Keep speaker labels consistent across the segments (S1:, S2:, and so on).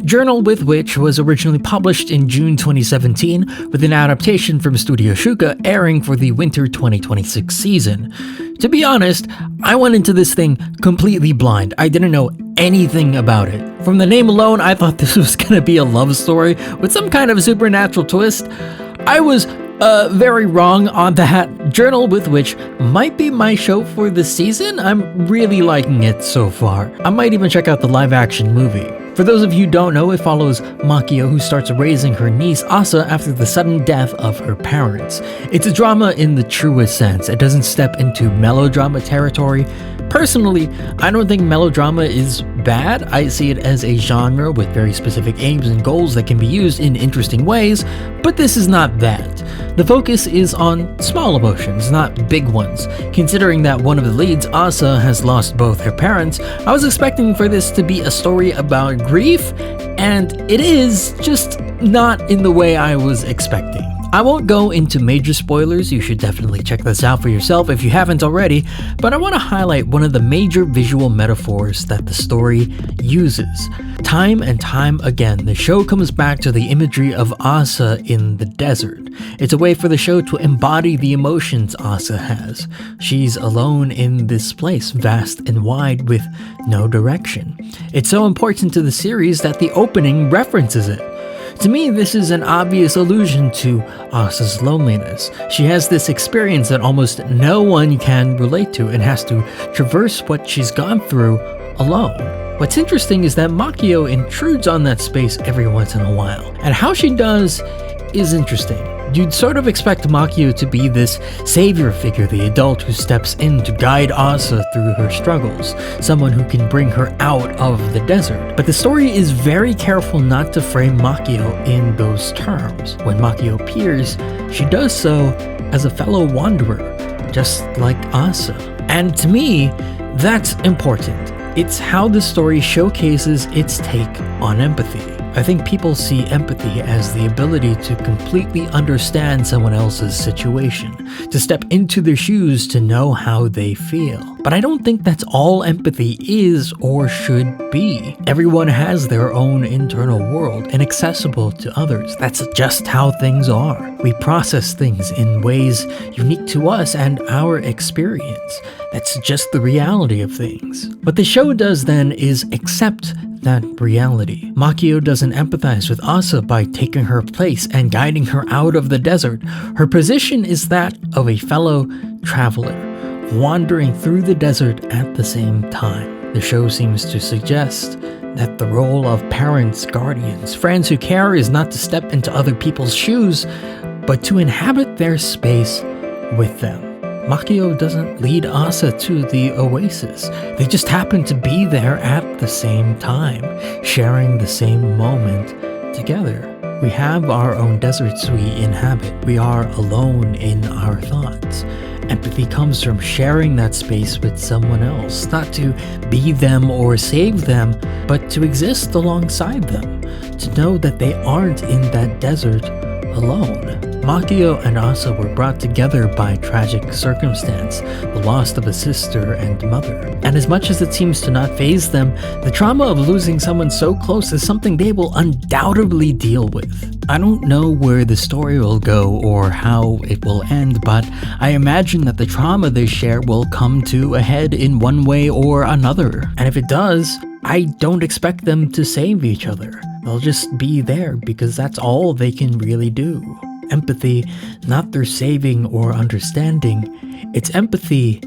S1: Journal with which was originally published in June 2017 with an adaptation from Studio Shuka airing for the winter 2026 season. To be honest, I went into this thing completely blind. I didn't know anything about it. From the name alone, I thought this was gonna be a love story with some kind of supernatural twist. I was very wrong on that. Journal with which might be my show for the season. I'm really liking it so far. I might even check out the live action movie. For those of you who don't know, it follows Makio, who starts raising her niece Asa after the sudden death of her parents. It's a drama in the truest sense. It doesn't step into melodrama territory. Personally, I don't think melodrama is bad. I see it as a genre with very specific aims and goals that can be used in interesting ways, but this is not that. The focus is on small emotions, not big ones. Considering that one of the leads, Asa, has lost both her parents, I was expecting for this to be a story about grief, and it is, just not in the way I was expecting. I won't go into major spoilers, you should definitely check this out for yourself if you haven't already, but I want to highlight one of the major visual metaphors that the story uses. Time and time again, the show comes back to the imagery of Asa in the desert. It's a way for the show to embody the emotions Asa has. She's alone in this place, vast and wide with no direction. It's so important to the series that the opening references it. To me, this is an obvious allusion to Asa's loneliness. She has this experience that almost no one can relate to and has to traverse what she's gone through alone. What's interesting is that Makio intrudes on that space every once in a while, and how she does is interesting. You'd sort of expect Makio to be this savior figure, the adult who steps in to guide Asa through her struggles, someone who can bring her out of the desert. But the story is very careful not to frame Makio in those terms. When Makio appears, she does so as a fellow wanderer, just like Asa. And to me, that's important. It's how the story showcases its take on empathy. I think people see empathy as the ability to completely understand someone else's situation, to step into their shoes to know how they feel. But I don't think that's all empathy is or should be. Everyone has their own internal world, inaccessible to others. That's just how things are. We process things in ways unique to us and our experience. That's just the reality of things. What the show does then is accept that reality. Makio doesn't empathize with Asa by taking her place and guiding her out of the desert. Her position is that of a fellow traveler, wandering through the desert at the same time. The show seems to suggest that the role of parents, guardians, friends who care is not to step into other people's shoes, but to inhabit their space with them. Makio doesn't lead Asa to the oasis. They just happen to be there at the same time, sharing the same moment together. We have our own deserts we inhabit. We are alone in our thoughts. Empathy comes from sharing that space with someone else, not to be them or save them, but to exist alongside them, to know that they aren't in that desert alone. Makio and Asa were brought together by tragic circumstance, the loss of a sister and mother. And as much as it seems to not faze them, the trauma of losing someone so close is something they will undoubtedly deal with. I don't know where the story will go or how it will end, but I imagine that the trauma they share will come to a head in one way or another. And if it does, I don't expect them to save each other. They'll just be there because that's all they can really do. Empathy, not through saving or understanding, it's empathy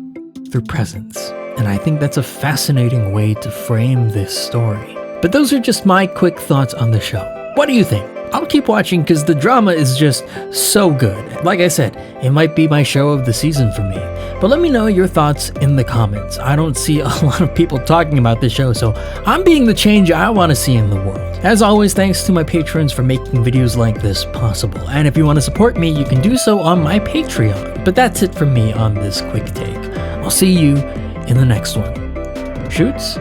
S1: through presence. And I think that's a fascinating way to frame this story. But those are just my quick thoughts on the show. What do you think? I'll keep watching because the drama is just so good. Like I said, it might be my show of the season for me. But let me know your thoughts in the comments. I don't see a lot of people talking about this show, so I'm being the change I want to see in the world. As always, thanks to my patrons for making videos like this possible. And if you want to support me, you can do so on my Patreon. But that's it from me on this quick take. I'll see you in the next one. Shoots.